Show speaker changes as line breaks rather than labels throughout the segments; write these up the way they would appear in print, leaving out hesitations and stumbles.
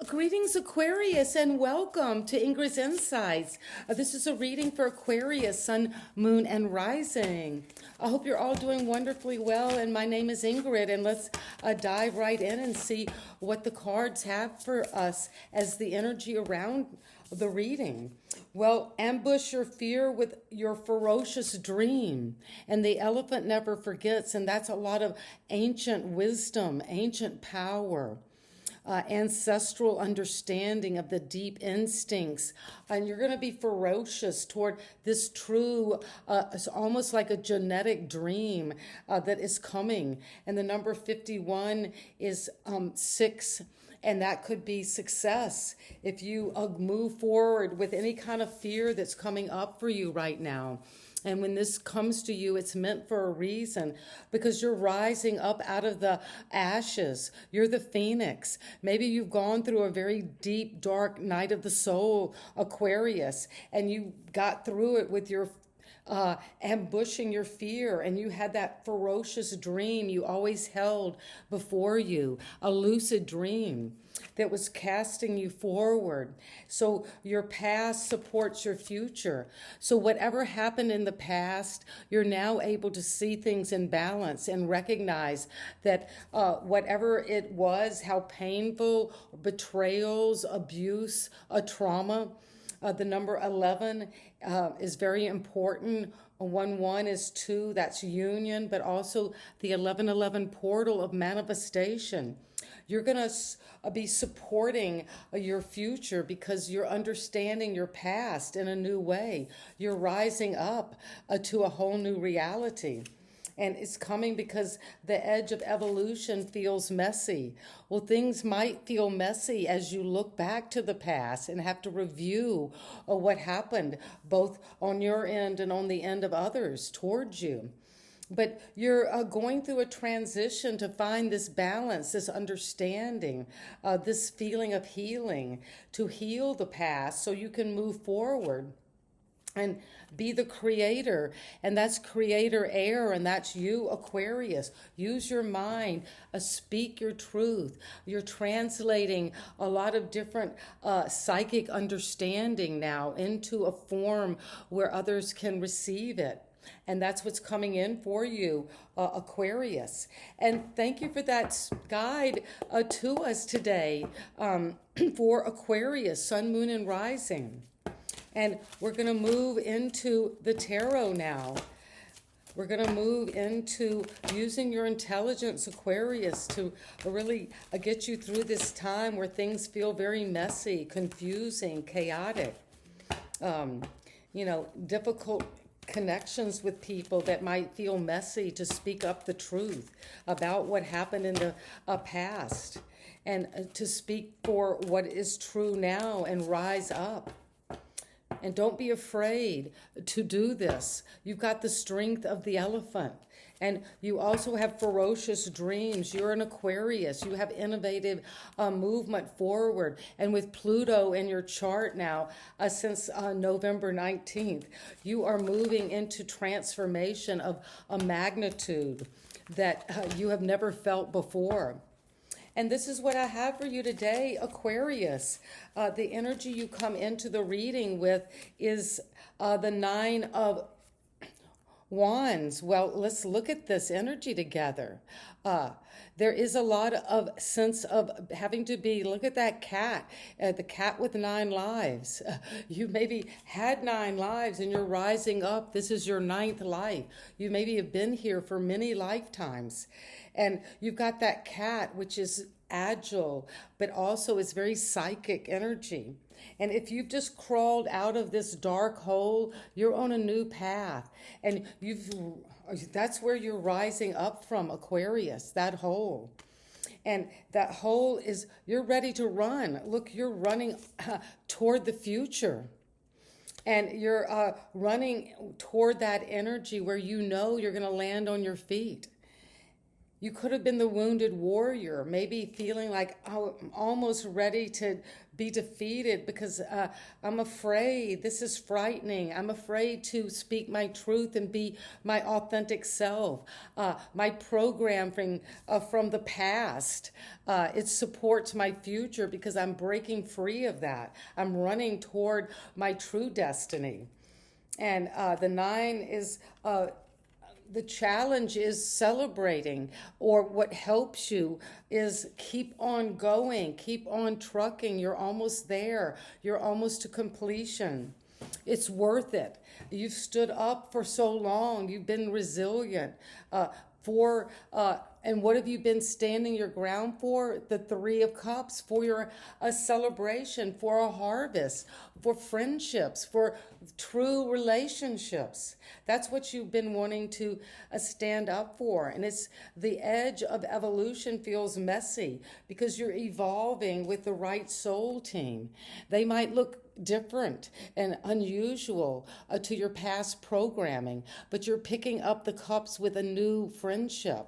Greetings, Aquarius, and welcome to Ingrid's Insights. This is a reading for Aquarius, Sun, Moon, and Rising. I hope you're all doing wonderfully well, and my name is Ingrid, and let's dive right in and see what the cards have for us as the energy around the reading. Well, ambush your fear with your ferocious dream, and the elephant never forgets, and that's a lot of ancient wisdom, ancient power. Ancestral understanding of the deep instincts. And you're going to be ferocious toward this true, it's almost like a genetic dream that is coming. And the number 51 is 6. And that could be success if you move forward with any kind of fear that's coming up for you right now. And when this comes to you, it's meant for a reason because you're rising up out of the ashes. You're the phoenix. Maybe you've gone through a very deep, dark night of the soul, Aquarius, and you got through it with your ambushing your fear, and you had that ferocious dream you always held before you, a lucid dream that was casting you forward. So your past supports your future. So whatever happened in the past, you're now able to see things in balance and recognize that whatever it was, how painful, betrayals, abuse, a trauma, the number 11 is very important. 1-1 is 2, that's union, but also the 11-11 portal of manifestation. You're going to be supporting your future because you're understanding your past in a new way. You're rising up to a whole new reality. And it's coming because the edge of evolution feels messy. Well, things might feel messy as you look back to the past and have to review what happened, both on your end and on the end of others towards you. But you're going through a transition to find this balance, this understanding, this feeling of healing, to heal the past so you can move forward and be the creator. And that's creator air, and that's you, Aquarius. Use your mind, speak your truth. You're translating a lot of different psychic understanding now into a form where others can receive it. And that's what's coming in for you, Aquarius. And thank you for that guide to us today for Aquarius, Sun, Moon, and Rising. And we're going to move into the tarot now. We're going to move into using your intelligence, Aquarius, to really get you through this time where things feel very messy, confusing, chaotic, difficult connections with people that might feel messy, to speak up the truth about what happened in the past, and to speak for what is true now and rise up. And don't be afraid to do this. You've got the strength of the elephant. And you also have ferocious dreams. You're an Aquarius. You have innovative movement forward. And with Pluto in your chart now, since November 19th, you are moving into transformation of a magnitude that you have never felt before. And this is what I have for you today, Aquarius. The energy you come into the reading with is the 9 of Wands. Well, let's look at this energy together. There is a lot of sense of having to be, look at that cat, the cat with 9 lives. You maybe had 9 lives and you're rising up. This is your 9th life. You maybe have been here for many lifetimes. And you've got that cat, which is agile, but also is very psychic energy. And if you've just crawled out of this dark hole, you're on a new path. And that's where you're rising up from, Aquarius, that hole. And that hole is, you're ready to run. Look, you're running toward the future. And you're running toward that energy where you know you're going to land on your feet. You could have been the wounded warrior, maybe feeling like, oh, I'm almost ready to be defeated because I'm afraid. This is frightening. I'm afraid to speak my truth and be my authentic self. My programming from the past, it supports my future because I'm breaking free of that. I'm running toward my true destiny. And the 9 is the challenge is celebrating, or what helps you is keep on going, keep on trucking. You're almost there. You're almost to completion. It's worth it. You've stood up for so long. You've been resilient. And what have you been standing your ground for? The 3 of Cups, for a celebration, for a harvest, for friendships, for true relationships. That's what you've been wanting to stand up for. And it's the edge of evolution feels messy because you're evolving with the right soul team. They might look different and unusual to your past programming, but you're picking up the cups with a new friendship,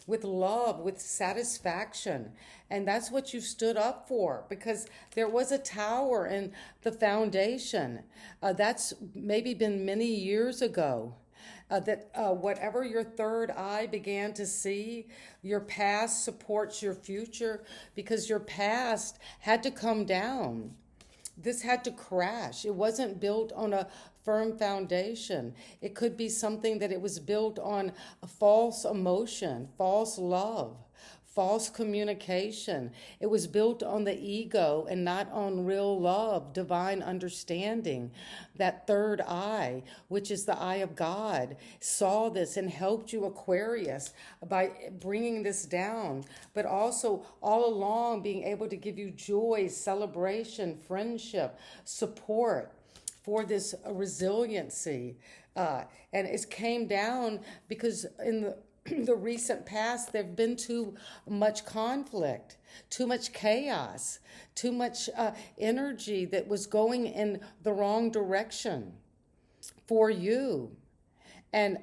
with love, with satisfaction. And that's what you stood up for, because there was a tower in the foundation. That's maybe been many years ago. That whatever your third eye began to see, your past supports your future, because your past had to come down. This had to crash. It wasn't built on a firm foundation. It could be something that it was built on a false emotion, false love, false communication. It was built on the ego and not on real love, divine understanding. That third eye, which is the eye of God, saw this and helped you, Aquarius, by bringing this down, but also all along being able to give you joy, celebration, friendship, support for this resiliency. And it came down because in the recent past, there've been too much conflict, too much chaos, too much energy that was going in the wrong direction for you. And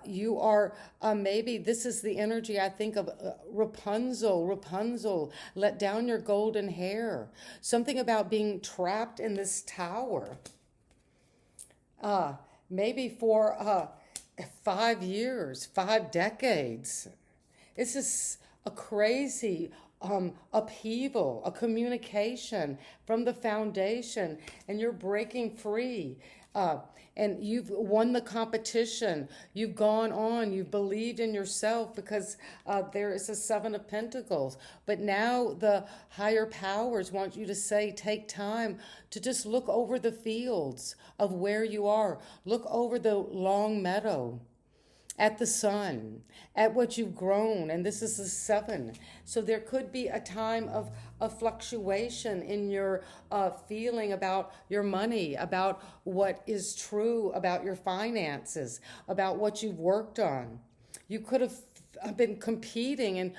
you are, maybe this is the energy I think of Rapunzel, let down your golden hair. Something about being trapped in this tower. Maybe for 5 years, 5 decades. This is a crazy upheaval, a communication from the foundation, and you're breaking free. And you've won the competition. You've gone on. You've believed in yourself because there is a 7 of Pentacles. But now the higher powers want you to take time to just look over the fields of where you are. Look over the long meadow, at the sun, at what you've grown, and this is the 7. So there could be a time of fluctuation in your feeling about your money, about what is true about your finances, about what you've worked on. You could have been competing and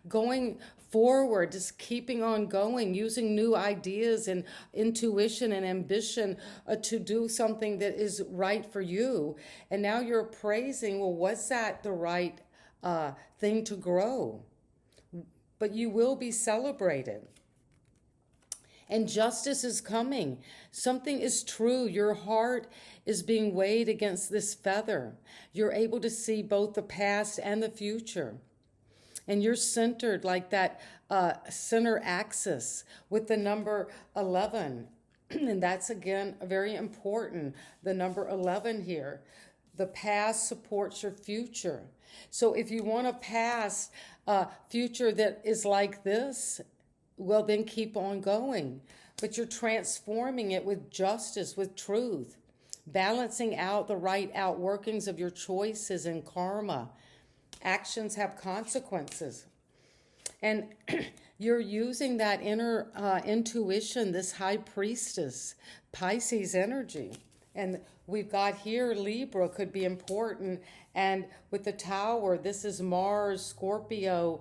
going forward, just keeping on going, using new ideas and intuition and ambition to do something that is right for you. And now you're appraising, well, was that the right thing to grow? But you will be celebrated. And justice is coming. Something is true. Your heart is being weighed against this feather. You're able to see both the past and the future. And you're centered like that center axis with the number 11. And that's, again, very important, the number 11 here. The past supports your future. So if you want a past future that is like this, well, then keep on going. But you're transforming it with justice, with truth, balancing out the right outworkings of your choices and karma. Actions have consequences. And you're using that inner intuition, this high priestess, Pisces energy. And we've got here Libra could be important. And with the tower, this is Mars, Scorpio,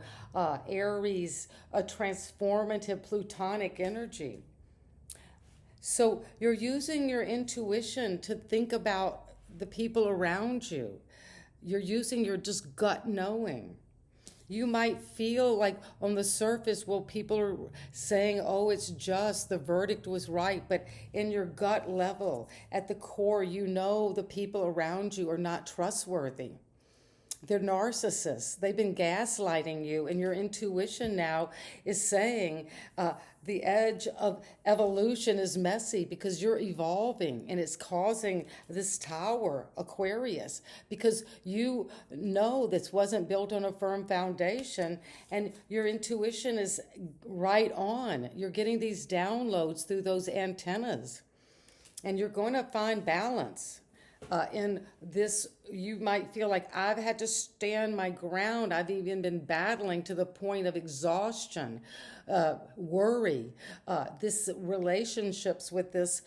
Aries, a transformative Plutonic energy. So you're using your intuition to think about the people around you. You're using your just gut knowing. You might feel like on the surface, well, people are saying, oh, it's just, the verdict was right. But in your gut level, at the core, you know the people around you are not trustworthy. They're narcissists. They've been gaslighting you, and your intuition now is saying the edge of evolution is messy because you're evolving, and it's causing this tower, Aquarius, because you know this wasn't built on a firm foundation, and your intuition is right on. You're getting these downloads through those antennas, and you're going to find balance in this. You might feel like I've had to stand my ground. I've even been battling to the point of exhaustion, worry. This relationships with this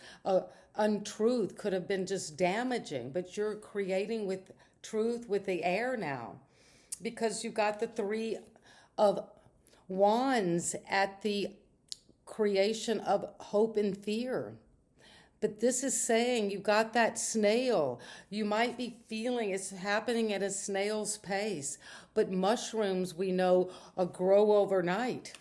untruth could have been just damaging, but you're creating with truth with the air now, because you got the Three of Wands at the creation of hope and fear. But this is saying you got that snail. You might be feeling it's happening at a snail's pace, but mushrooms, we know, grow overnight.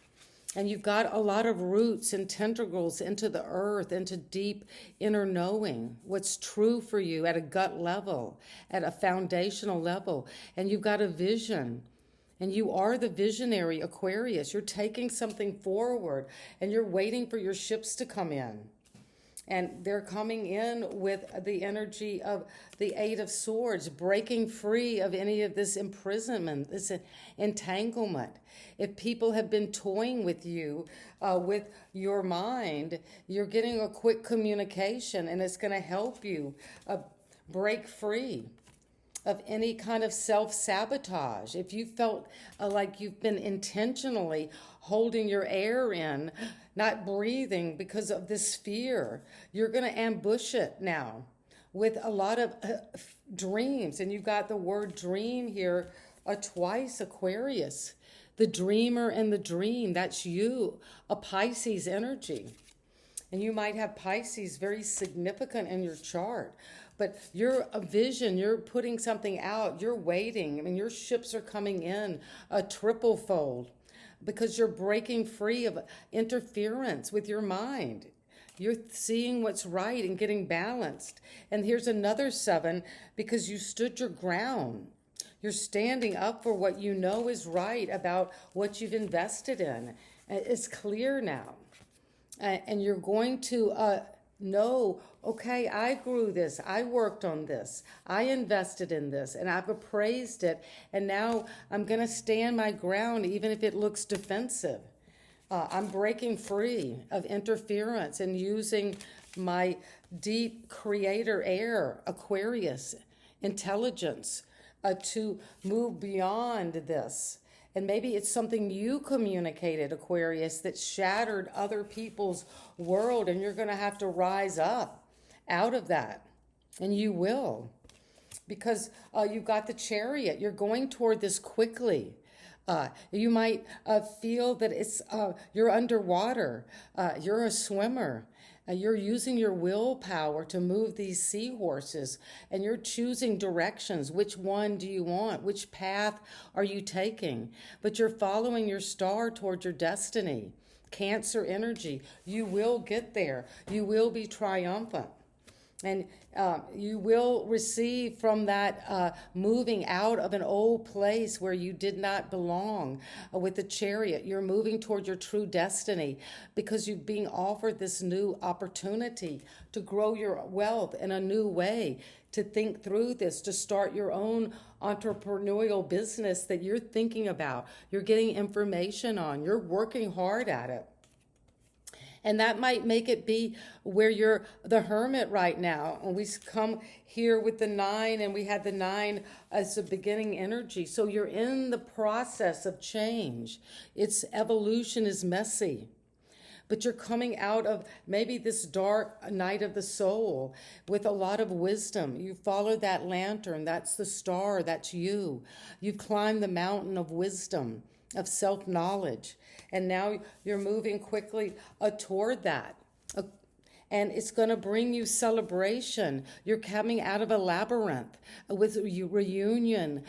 And you've got a lot of roots and tentacles into the earth, into deep inner knowing, what's true for you at a gut level, at a foundational level. And you've got a vision. And you are the visionary, Aquarius. You're taking something forward, and you're waiting for your ships to come in. And they're coming in with the energy of the Eight of Swords, breaking free of any of this imprisonment, this entanglement. If people have been toying with you, with your mind, you're getting a quick communication, and it's going to help you break free of any kind of self-sabotage. If you felt like you've been intentionally holding your air in, not breathing because of this fear, you're going to ambush it now with a lot of dreams. And you've got the word dream here twice, Aquarius. The dreamer and the dream, that's you, a Pisces energy. And you might have Pisces very significant in your chart. But you're a vision, you're putting something out, you're waiting. I mean, your ships are coming in a triple fold because you're breaking free of interference with your mind. You're seeing what's right and getting balanced. And here's another 7 because you stood your ground. You're standing up for what you know is right about what you've invested in. It's clear now. And you're going to know, okay, I grew this, I worked on this, I invested in this, and I've appraised it, and now I'm going to stand my ground even if it looks defensive. I'm breaking free of interference and using my deep creator air, Aquarius, intelligence, to move beyond this. And maybe it's something you communicated, Aquarius, that shattered other people's world, and you're going to have to rise up out of that. And you will. Because you've got the Chariot. You're going toward this quickly. You might feel that it's you're underwater. You're a swimmer. You're using your willpower to move these seahorses, and you're choosing directions. Which one do you want? Which path are you taking? But you're following your star toward your destiny. Cancer energy. You will get there. You will be triumphant. And you will receive from that moving out of an old place where you did not belong with the Chariot. You're moving toward your true destiny because you're being offered this new opportunity to grow your wealth in a new way, to think through this, to start your own entrepreneurial business that you're thinking about. You're getting information on. You're working hard at it. And that might make it be where you're the hermit right now. And we come here with the 9, and we had the 9 as a beginning energy. So you're in the process of change. Its evolution is messy. But you're coming out of maybe this dark night of the soul with a lot of wisdom. You follow that lantern. That's the star. That's you. You've climbed the mountain of wisdom, of self-knowledge. And now you're moving quickly toward that. and it's going to bring you celebration. You're coming out of a labyrinth with reunion,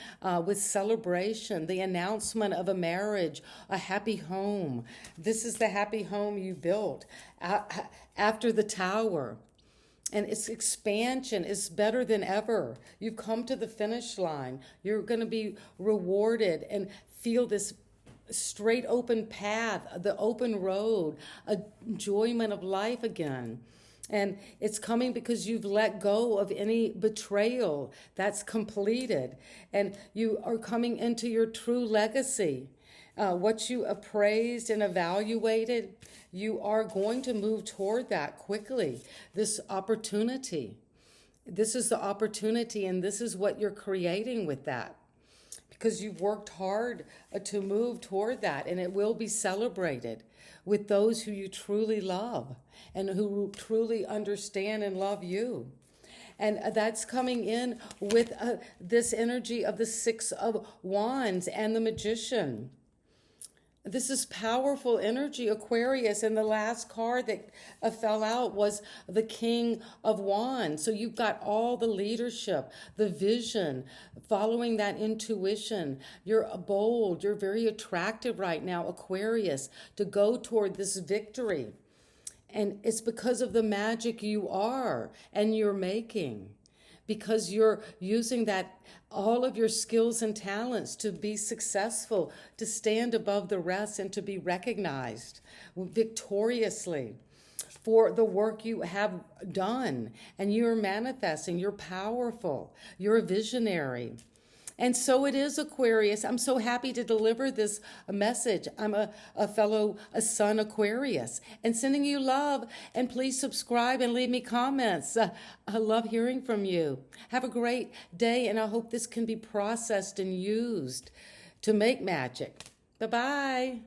with celebration, the announcement of a marriage, a happy home. This is the happy home you built after the tower. And its expansion is better than ever. You've come to the finish line. You're going to be rewarded and feel this straight open path, the open road, enjoyment of life again. And it's coming because you've let go of any betrayal that's completed. And you are coming into your true legacy. What you appraised and evaluated, you are going to move toward that quickly. This opportunity. This is the opportunity, and this is what you're creating with that. Because you've worked hard to move toward that, and it will be celebrated with those who you truly love and who truly understand and love you. And that's coming in with this energy of the Six of Wands and the Magician. This is powerful energy, Aquarius, and the last card that fell out was the King of Wands. So you've got all the leadership, the vision, following that intuition. You're bold, you're very attractive right now, Aquarius, to go toward this victory. And it's because of the magic you are and you're making. Because you're using that all of your skills and talents to be successful, to stand above the rest and to be recognized victoriously for the work you have done. And you're manifesting, you're powerful, you're a visionary. And so it is, Aquarius. I'm so happy to deliver this message. I'm a fellow Sun Aquarius, and sending you love. And please subscribe and leave me comments. I love hearing from you. Have a great day, and I hope this can be processed and used to make magic. Bye-bye.